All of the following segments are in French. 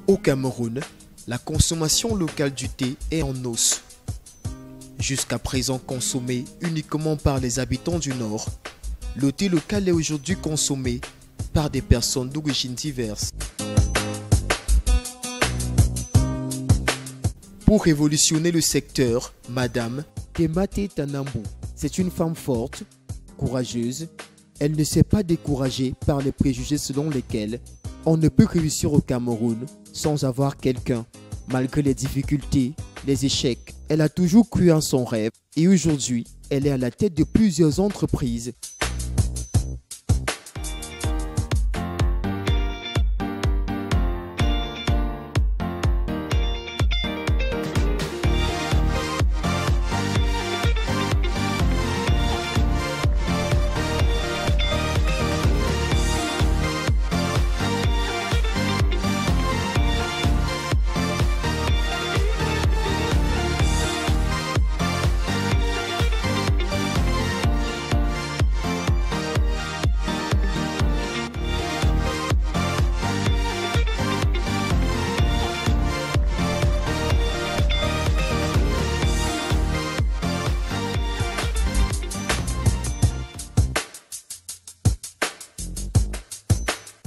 Au Cameroun, la consommation locale du thé est en hausse. Jusqu'à présent consommé uniquement par les habitants du Nord, le thé local est aujourd'hui consommé par des personnes d'origines diverses. Pour révolutionner le secteur, Madame Temate Tanambou, c'est une femme forte, courageuse. Elle ne s'est pas découragée par les préjugés selon lesquels on ne peut réussir au Cameroun sans avoir quelqu'un. Malgré les difficultés, les échecs, elle a toujours cru en son rêve et aujourd'hui, elle est à la tête de plusieurs entreprises.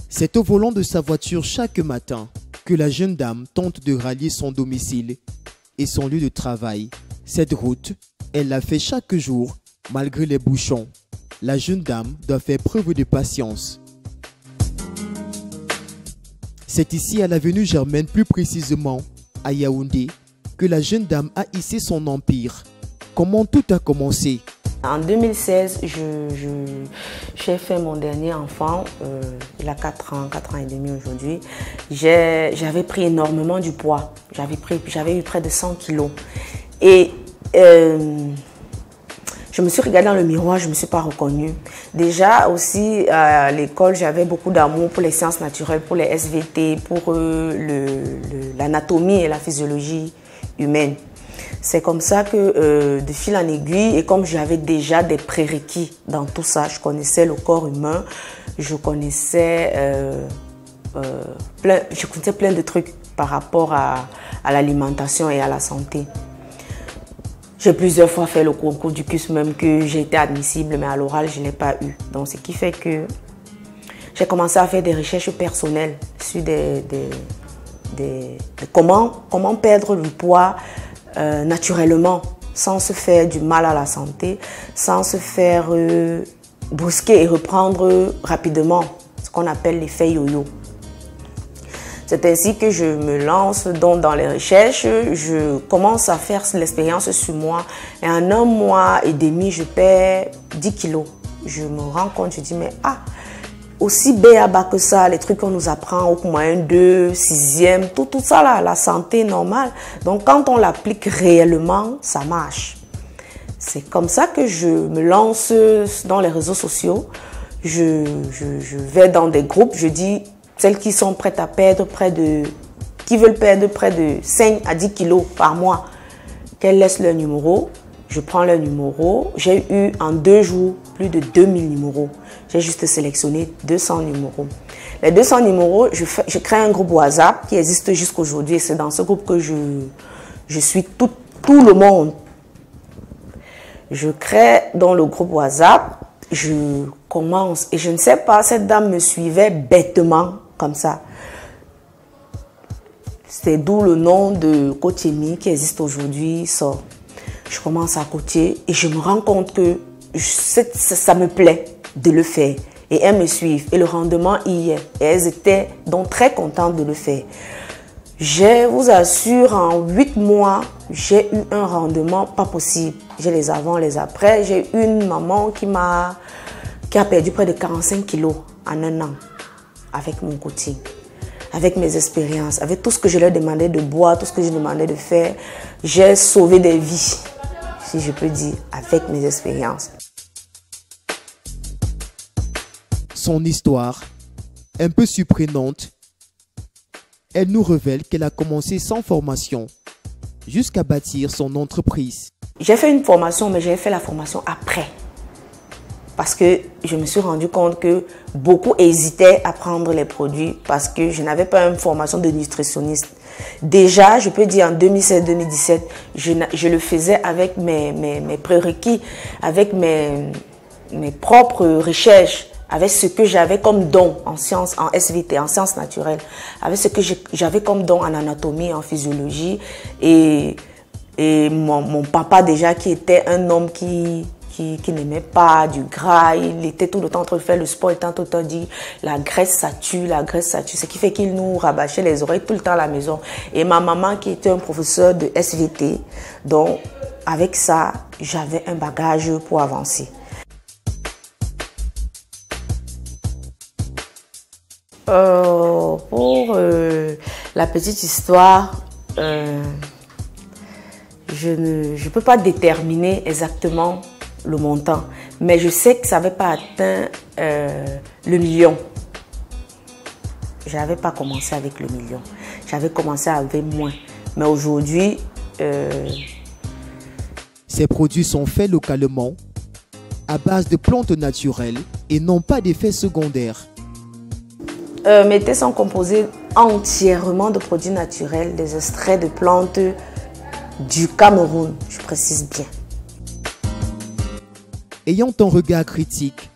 C'est au volant de sa voiture chaque matin que la jeune dame tente de rallier son domicile et son lieu de travail. Cette route, elle la fait chaque jour malgré les bouchons. La jeune dame doit faire preuve de patience. C'est ici à l'avenue Germaine, plus précisément à Yaoundé, que la jeune dame a hissé son empire. Comment tout a commencé? En 2016, j'ai fait mon dernier enfant, il a 4 ans et demi aujourd'hui. J'avais pris énormément du poids, j'avais eu près de 100 kilos. Et je me suis regardée dans le miroir, je ne me suis pas reconnue. Déjà aussi à l'école, j'avais beaucoup d'amour pour les sciences naturelles, pour les SVT, pour l'anatomie et la physiologie humaine. C'est comme ça que de fil en aiguille, et comme j'avais déjà des prérequis dans tout ça, je connaissais le corps humain, je connaissais plein de trucs par rapport à l'alimentation et à la santé. J'ai plusieurs fois fait le concours du CUS, même que j'ai été admissible, mais à l'oral, je ne l'ai pas eu. Donc, ce qui fait que j'ai commencé à faire des recherches personnelles sur comment perdre du poids naturellement, sans se faire du mal à la santé, sans se faire brusquer et reprendre rapidement, ce qu'on appelle l'effet yo-yo. C'est ainsi que je me lance donc dans les recherches, je commence à faire l'expérience sur moi et en 1 mois et demi, je perds 10 kilos. Je me rends compte, je dis mais aussi bas que ça, les trucs qu'on nous apprend au moyen 2, 6e, tout ça là, la santé normale. Donc quand on l'applique réellement, ça marche. C'est comme ça que je me lance dans les réseaux sociaux. Je vais dans des groupes, je dis celles qui sont prêtes à perdre qui veulent perdre près de 5 à 10 kilos par mois, qu'elles laissent leur numéro. Je prends leur numéro. J'ai eu en 2 jours plus de 2000 numéros. J'ai juste sélectionné 200 numéros. Les 200 numéros, je crée un groupe WhatsApp qui existe jusqu'aujourd'hui. Et c'est dans ce groupe que je suis tout le monde. Je crée dans le groupe WhatsApp, je commence. Et je ne sais pas, cette dame me suivait bêtement comme ça. C'est d'où le nom de Coach Amy qui existe aujourd'hui sort. Je commence à coacher et je me rends compte que ça me plaît de le faire. Et elles me suivent et le rendement y est. Et elles étaient donc très contentes de le faire. Je vous assure, en 8 mois, j'ai eu un rendement pas possible. J'ai les avant, les après. J'ai eu une maman qui a perdu près de 45 kilos en 1 an avec mon coaching, avec mes expériences, avec tout ce que je leur demandais de boire, tout ce que je demandais de faire. J'ai sauvé des vies, si je peux dire, avec mes expériences. Son histoire, un peu surprenante, elle nous révèle qu'elle a commencé sans formation, jusqu'à bâtir son entreprise. J'ai fait une formation, mais j'ai fait la formation après. parce que je me suis rendu compte que beaucoup hésitaient à prendre les produits parce que je n'avais pas une formation de nutritionniste. Déjà, je peux dire en 2016-2017, je le faisais avec mes prérequis, avec mes propres recherches, avec ce que j'avais comme don en sciences, en SVT, en sciences naturelles, avec ce que j'avais comme don en anatomie, en physiologie. Et mon papa déjà, qui était un homme qui n'aimait pas du gras, il était tout le temps en train de faire le sport, il était tout le temps dit la graisse ça tue, la graisse ça tue, ce qui fait qu'il nous rabâchait les oreilles tout le temps à la maison. Et ma maman qui était un professeur de SVT, donc avec ça, j'avais un bagage pour avancer. Pour la petite histoire, je ne peux pas déterminer exactement le montant, mais je sais que ça n'avait pas atteint le million. Je n'avais pas commencé avec le million, j'avais commencé avec moins. Mais aujourd'hui... Ces produits sont faits localement, à base de plantes naturelles et n'ont pas d'effets secondaires. Mes thés sont composés entièrement de produits naturels, des extraits de plantes du Cameroun, je précise bien. Ayant un regard critique,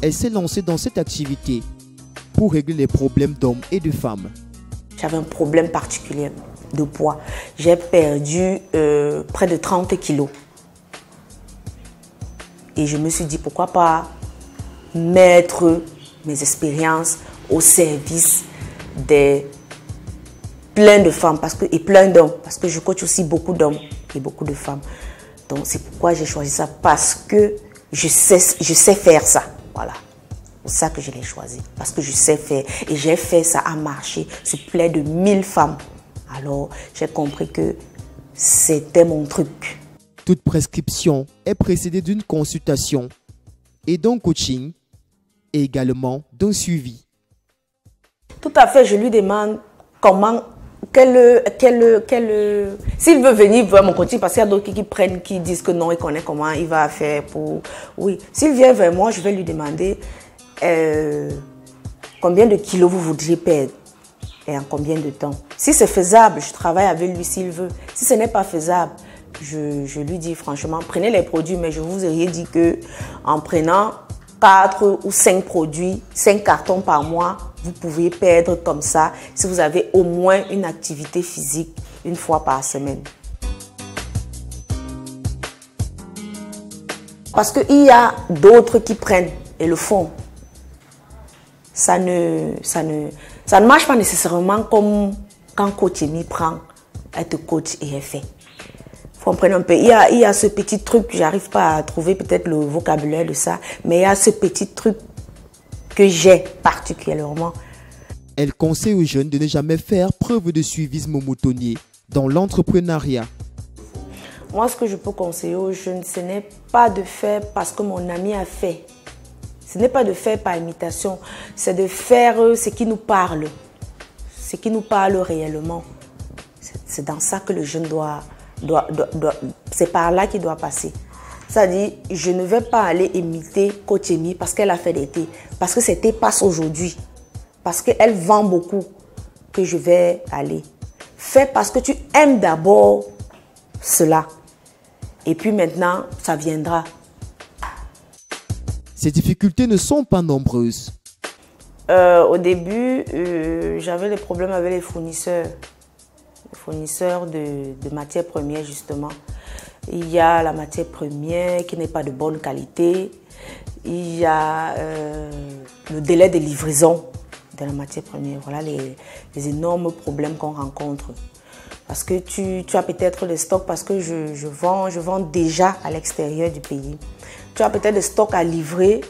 elle s'est lancée dans cette activité pour régler les problèmes d'hommes et de femmes. J'avais un problème particulier de poids. J'ai perdu près de 30 kilos. Et je me suis dit, pourquoi pas mettre mes expériences au service des plein de femmes et plein d'hommes, parce que je coach aussi beaucoup d'hommes et beaucoup de femmes. Donc c'est pourquoi j'ai choisi ça, parce que je sais faire ça. Voilà, c'est ça que je l'ai choisi, parce que je sais faire. Et j'ai fait ça à marcher sur plus de 1000 femmes. Alors j'ai compris que c'était mon truc. Toute prescription est précédée d'une consultation et d'un coaching et également d'un suivi. Tout à fait, je lui demande comment, s'il veut venir voir mon coaching, parce qu'il y a d'autres qui disent que non, il connaît comment il va faire pour... Oui, s'il vient vers moi, je vais lui demander combien de kilos vous voudriez perdre et en combien de temps. Si c'est faisable, je travaille avec lui s'il veut. Si ce n'est pas faisable, je lui dis franchement, prenez les produits, mais je vous aurais dit que en prenant 4 ou 5 produits, 5 cartons par mois, vous pouvez perdre comme ça si vous avez au moins une activité physique une fois par semaine. Parce qu'il y a d'autres qui prennent et le font. Ça ne marche pas nécessairement comme quand Coach Amy prend, elle te coach et elle fait. Faut comprendre un peu. Il y a ce petit truc, j'arrive pas à trouver peut-être le vocabulaire de ça, mais il y a ce petit truc que j'ai particulièrement. Elle conseille aux jeunes de ne jamais faire preuve de suivisme moutonnier dans l'entrepreneuriat. Moi, ce que je peux conseiller aux jeunes, ce n'est pas de faire parce que mon ami a fait. Ce n'est pas de faire par imitation, c'est de faire ce qui nous parle. Ce qui nous parle réellement. C'est dans ça que le jeune c'est par là qu'il doit passer. C'est-à-dire, je ne vais pas aller imiter Coach Amy parce qu'elle a fait des thés. Parce que ses thés passent aujourd'hui. Parce qu'elle vend beaucoup que je vais aller. Fais parce que tu aimes d'abord cela. Et puis maintenant, ça viendra. Ces difficultés ne sont pas nombreuses. Au début, j'avais des problèmes avec les fournisseurs. Les fournisseurs de matières premières, justement. Il y a la matière première qui n'est pas de bonne qualité. Il y a le délai de livraison de la matière première. Voilà les énormes problèmes qu'on rencontre. Parce que tu as peut-être des stocks, parce que je vends déjà à l'extérieur du pays. Tu as peut-être des stocks à livrer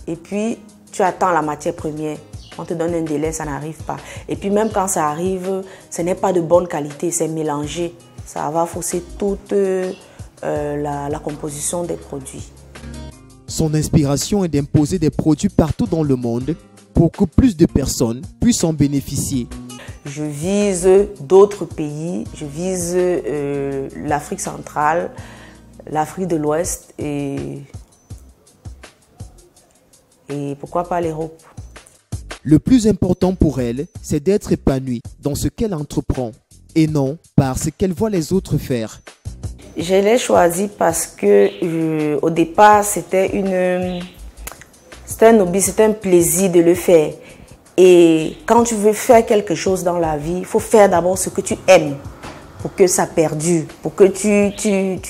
et puis tu attends la matière première. On te donne un délai, ça n'arrive pas. Et puis même quand ça arrive, ce n'est pas de bonne qualité, c'est mélangé. Ça va fausser toute la composition des produits. Son inspiration est d'imposer des produits partout dans le monde pour que plus de personnes puissent en bénéficier. Je vise d'autres pays, je vise l'Afrique centrale, l'Afrique de l'Ouest et Et pourquoi pas l'Europe? Le plus important pour elle, c'est d'être épanouie dans ce qu'elle entreprend et non par ce qu'elle voit les autres faire. Je l'ai choisi parce que au départ, c'était un hobby, c'était un plaisir de le faire. Et quand tu veux faire quelque chose dans la vie, il faut faire d'abord ce que tu aimes pour que ça perdure, pour que tu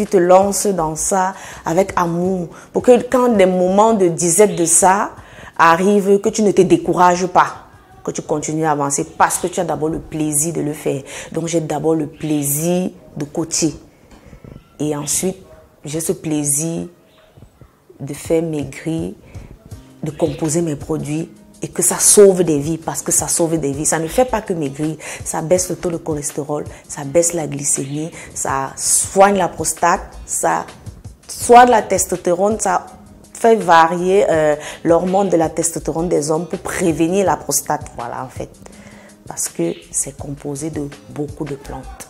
te lances dans ça avec amour, pour que quand des moments de disette de ça arrivent, que tu ne te décourages pas, que tu continues à avancer parce que tu as d'abord le plaisir de le faire. Donc j'ai d'abord le plaisir de coacher. Et ensuite, j'ai ce plaisir de faire mes grilles, de composer mes produits et que ça sauve des vies, parce que ça sauve des vies. Ça ne fait pas que maigrir, ça baisse le taux de cholestérol, ça baisse la glycémie, ça soigne la prostate, ça soigne la testostérone, ça fait varier l'hormone de la testostérone des hommes pour prévenir la prostate. Voilà, en fait, parce que c'est composé de beaucoup de plantes.